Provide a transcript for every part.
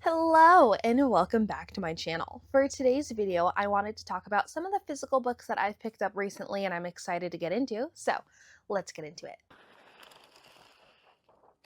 Hello and welcome back to my channel. For today's video, I wanted to talk about some of the physical books that I've picked up recently and I'm excited to get into, so let's get into it.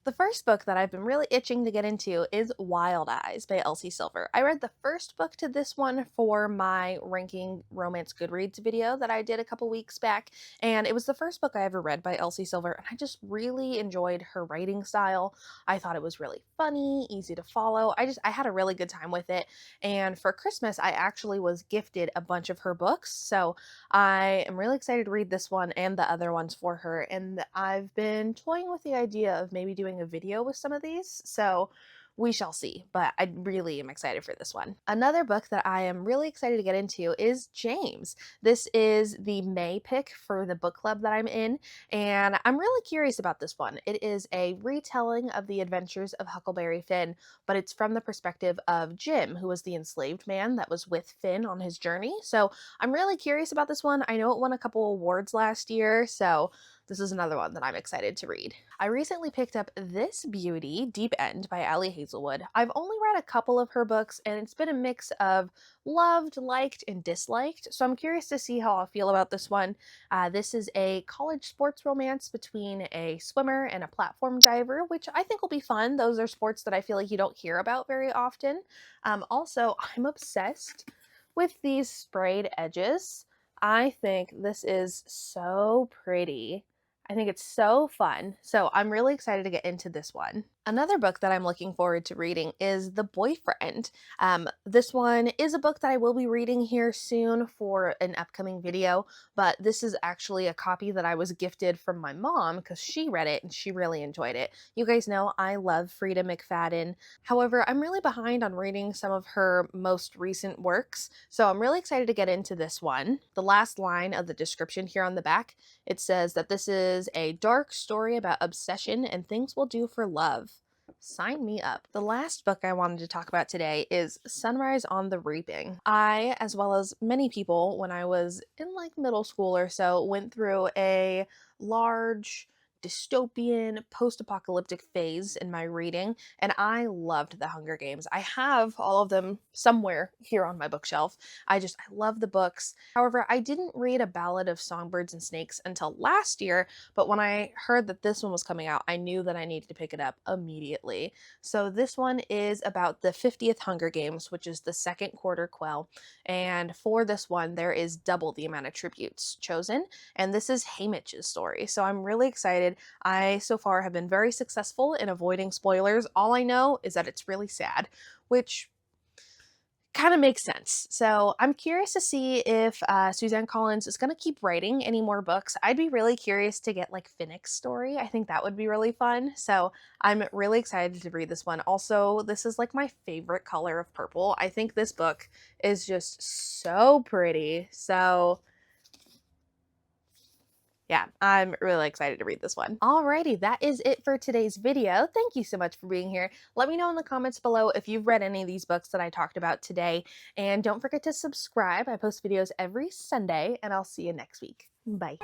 The first book that I've been really itching to get into is Wild Eyes by Elsie Silver. I read the first book to this one for my ranking romance Goodreads video that I did a couple weeks back, and it was the first book I ever read by Elsie Silver, and I just really enjoyed her writing style. I thought it was really funny, easy to follow. I had a really good time with it, and for Christmas I actually was gifted a bunch of her books, so I am really excited to read this one and the other ones for her, and I've been toying with the idea of maybe doing a video with some of these, so we shall see, but I really am excited for this one. Another book that I am really excited to get into is James. This is the May pick for the book club that I'm in, and I'm really curious about this one. It is a retelling of the adventures of Huckleberry Finn, but it's from the perspective of Jim, who was the enslaved man that was with Finn on his journey. So I'm really curious about this one. I know it won a couple awards last year, so this is another one that I'm excited to read. I recently picked up this beauty, Deep End by Ali Hazelwood. I've only read a couple of her books, and it's been a mix of loved, liked, and disliked, so I'm curious to see how I'll feel about this one. This is a college sports romance between a swimmer and a platform diver, which I think will be fun. Those are sports that I feel like you don't hear about very often. Also, I'm obsessed with these sprayed edges. I think this is so pretty. I think it's so fun. So I'm really excited to get into this one. Another book that I'm looking forward to reading is The Boyfriend. This one is a book that I will be reading here soon for an upcoming video, but this is actually a copy that I was gifted from my mom because she read it and she really enjoyed it. You guys know I love Frida McFadden. However, I'm really behind on reading some of her most recent works, so I'm really excited to get into this one. The last line of the description here on the back, it says that this is a dark story about obsession and things we'll do for love. Sign me up. The last book I wanted to talk about today is Sunrise on the Reaping. I, as well as many people when I was in like middle school or so, went through a large dystopian post-apocalyptic phase in my reading, and I loved the Hunger Games. I have all of them somewhere here on my bookshelf. I love the books. However, I didn't read A Ballad of Songbirds and Snakes until last year, but when I heard that this one was coming out, I knew that I needed to pick it up immediately. So this one is about the 50th Hunger Games, which is the second quarter quell, and for this one there is double the amount of tributes chosen, and this is Haymitch's story. So I'm really excited. I so far have been very successful in avoiding spoilers. All I know is that it's really sad, which kind of makes sense. So I'm curious to see if Suzanne Collins is going to keep writing any more books. I'd be really curious to get like Finnick's story. I think that would be really fun. So I'm really excited to read this one. Also, this is like my favorite color of purple. I think this book is just so pretty. So yeah, I'm really excited to read this one. Alrighty, that is it for today's video. Thank you so much for being here. Let me know in the comments below if you've read any of these books that I talked about today. And don't forget to subscribe. I post videos every Sunday, and I'll see you next week. Bye.